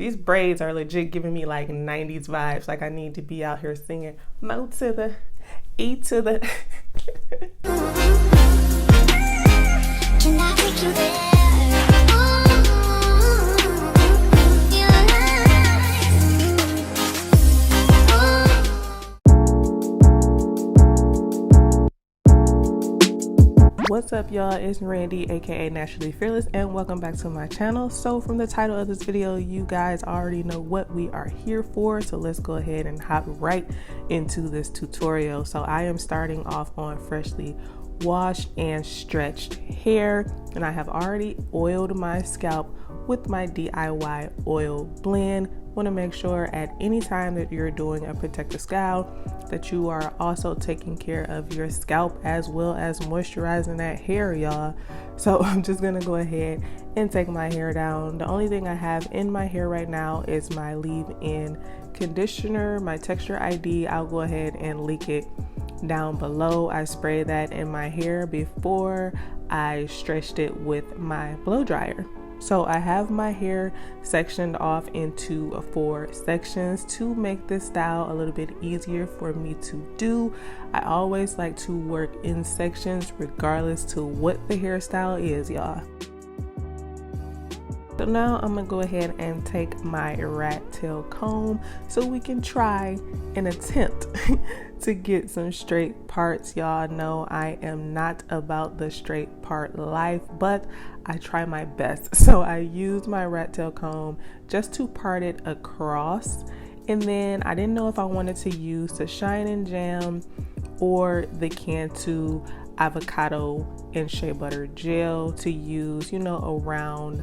These braids are legit giving me like 90s vibes. Like I need to be out here singing Mo to the E to the Can I take you there? What's up, y'all? It's Randy, aka Naturally Fearless, and welcome back to my channel. So from the title of this video, you guys already know what we are here for, so let's go ahead and hop right into this tutorial. So I am starting off on freshly washed and stretched hair, and I have already oiled my scalp with my DIY oil blend. Want to make sure at any time that you're doing a protective scalp that you are also taking care of your scalp as well as moisturizing that hair, y'all. So I'm just gonna go ahead and take my hair down. The only thing I have in my hair right now is my leave-in conditioner, my texture ID. I'll go ahead and link it down below. I sprayed that in my hair before I stretched it with my blow dryer. So I have my hair sectioned off into 4 sections to make this style a little bit easier for me to do. I always like to work in sections regardless to what the hairstyle is, y'all. So now I'm gonna go ahead and take my rat tail comb so we can try and attempt to get some straight parts. Y'all know I am not about the straight part life, but I try my best. So I used my rat tail comb just to part it across, and then I didn't know if I wanted to use the Shine and Jam or the Cantu avocado and shea butter gel to use, around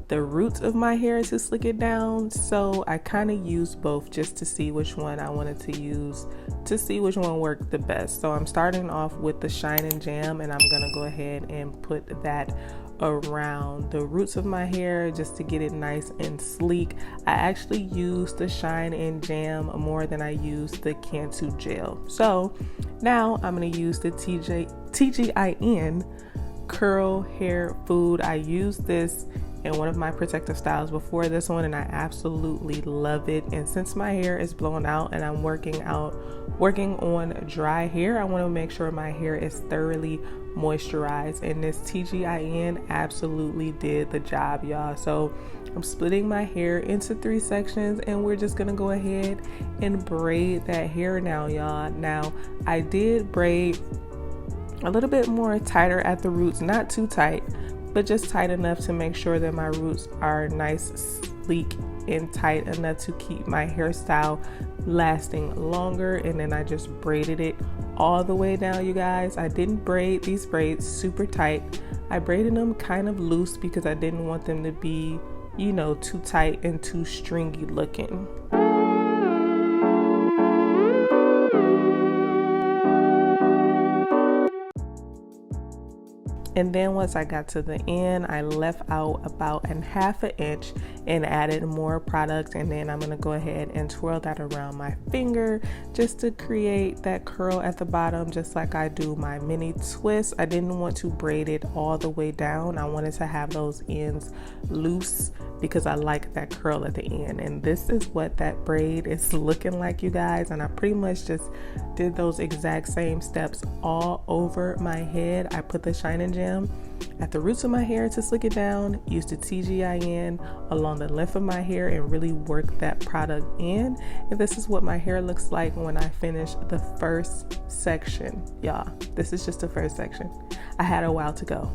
the roots of my hair to slick it down. So I kind of used both just to see which one I wanted to use, to see which one worked the best. So I'm starting off with the Shine and Jam, and I'm gonna go ahead and put that around the roots of my hair just to get it nice and sleek. I actually used the Shine and Jam more than I used the Cantu gel. So now I'm gonna use the TGIN curl hair food. I used this in one of my protective styles before this one, and I absolutely love it. And since my hair is blown out and I'm working on dry hair, I want to make sure my hair is thoroughly moisturized, and this TGIN absolutely did the job, y'all. So I'm splitting my hair into 3 sections, and we're just gonna go ahead and braid that hair now, y'all. Now I did braid a little bit more tighter at the roots, not too tight, but just tight enough to make sure that my roots are nice, sleek, and tight enough to keep my hairstyle lasting longer. And then I just braided it all the way down, you guys. I didn't braid these braids super tight. I braided them kind of loose because I didn't want them to be, too tight and too stringy looking. And then once I got to the end, I left out about ½ an inch and added more product. And then I'm gonna go ahead and twirl that around my finger just to create that curl at the bottom, just like I do my mini twist. I didn't want to braid it all the way down. I wanted to have those ends loose because I like that curl at the end. And this is what that braid is looking like, you guys. And I pretty much just did those exact same steps all over my head. I put the Shine and Jam at the roots of my hair to slick it down, used the TGIN along the length of my hair, and really work that product in. And this is what my hair looks like when I finish the first section, y'all. This is just the first section. I had a while to go.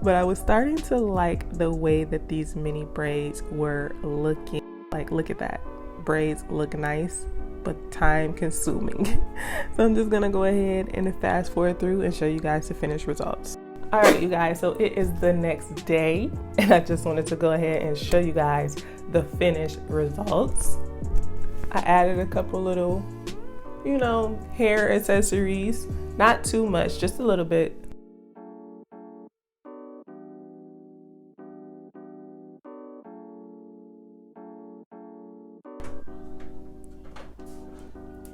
But I was starting to like the way that these mini braids were looking. Like, look at that. Braids look nice, but time consuming. So I'm just gonna go ahead and fast forward through and show you guys the finished results. All right, you guys, so it is the next day, and I just wanted to go ahead and show you guys the finished results. I added a couple little, hair accessories, not too much, just a little bit.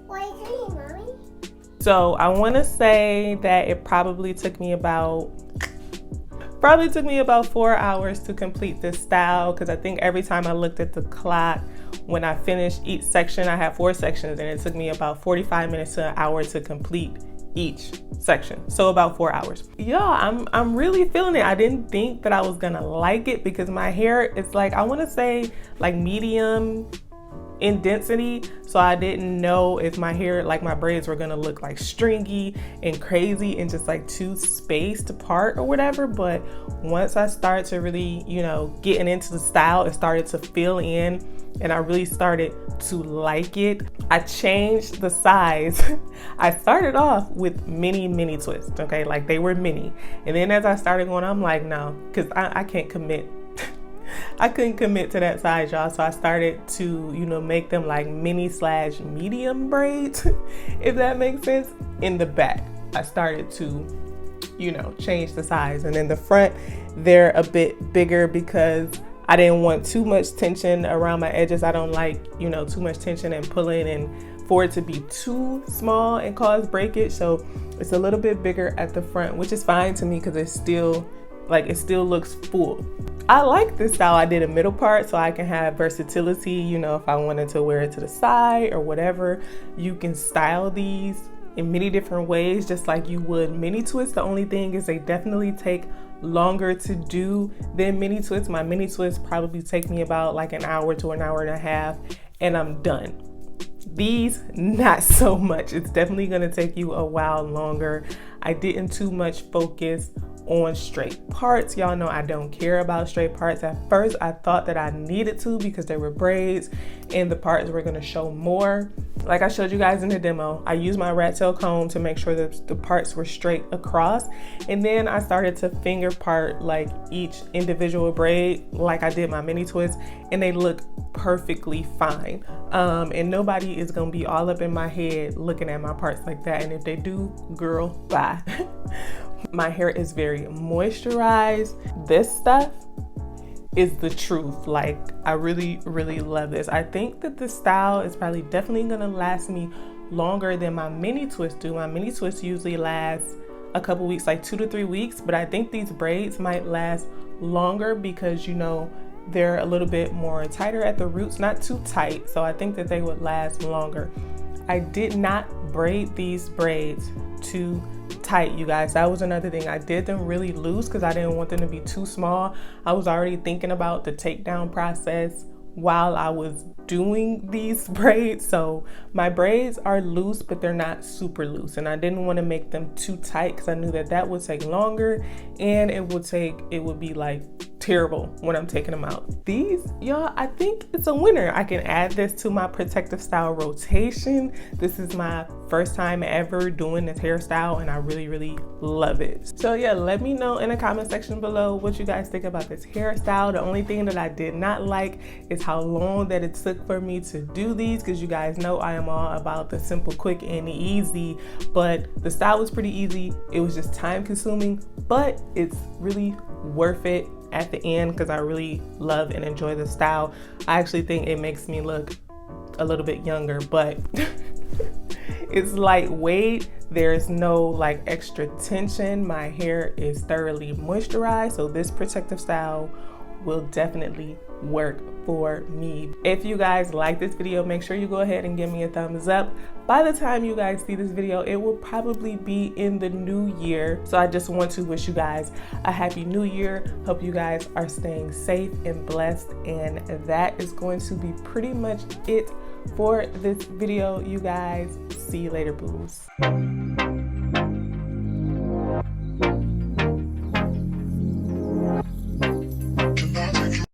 What are you doing, Mommy? So I want to say that it probably took me about Probably took me about 4 hours to complete this style, because I think every time I looked at the clock when I finished each section, I had 4 sections, and it took me about 45 minutes to an hour to complete each section. So about 4 hours. Yeah, I'm really feeling it. I didn't think that I was gonna like it because my hair is like, I want to say like medium in density, so I didn't know if my hair, like my braids, were gonna look like stringy and crazy and just like too spaced apart or whatever. But once I started to really, you know, getting into the style, it started to fill in and I really started to like it. I changed the size. I started off with mini twists, okay, like they were mini, and then as I started going, I'm like, no, because I can't commit. I couldn't commit to that size, y'all. So I started to, you know, make them like mini/medium braids, if that makes sense. In the back, I started to, you know, change the size. And in the front, they're a bit bigger because I didn't want too much tension around my edges. I don't like, you know, too much tension and pulling and for it to be too small and cause breakage. So it's a little bit bigger at the front, which is fine to me because it's still like, it still looks full. I like this style. I did a middle part so I can have versatility, you know, if I wanted to wear it to the side or whatever. You can style these in many different ways, just like you would mini twists. The only thing is they definitely take longer to do than mini twists. My mini twists probably take me about like an hour to an hour and a half and I'm done. These, not so much. It's definitely gonna take you a while longer. I didn't too much focus on straight parts. Y'all know I don't care about straight parts. At first I thought that I needed to because they were braids and the parts were going to show more. Like I showed you guys in the demo, I used my rat tail comb to make sure that the parts were straight across, and then I started to finger part like each individual braid like I did my mini twist, and they look perfectly fine. And nobody is gonna be all up in my head looking at my parts like that, and if they do, girl, bye. My hair is very moisturized. This stuff is the truth. Like, I really love this. I think that the style is probably definitely gonna last me longer than my mini twists do. My mini twists usually last a couple weeks, like 2 to 3 weeks, but I think these braids might last longer because, you know, they're a little bit more tighter at the roots, not too tight, so I think that they would last longer. I did not braid these braids too tight, you guys. That was another thing. I did them really loose because I didn't want them to be too small. I was already thinking about the takedown process while I was doing these braids. So my braids are loose, but they're not super loose. And I didn't want to make them too tight because I knew that that would take longer and it would be like terrible when I'm taking them out. These, y'all, I think it's a winner. I can add this to my protective style rotation. This is my first time ever doing this hairstyle and I really love it. So yeah, let me know in the comment section below what you guys think about this hairstyle. The only thing that I did not like is how long that it took for me to do these, because you guys know I am all about the simple, quick, and easy, but the style was pretty easy. It was just time consuming, but it's really worth it at the end because I really love and enjoy the style. I actually think it makes me look a little bit younger, but it's lightweight. There's no like extra tension. My hair is thoroughly moisturized, so this protective style will definitely work for me. If you guys like this video, make sure you go ahead and give me a thumbs up. By the time you guys see this video, it will probably be in the new year. So I just want to wish you guys a happy new year. Hope you guys are staying safe and blessed. And that is going to be pretty much it for this video, you guys. See you later, booze.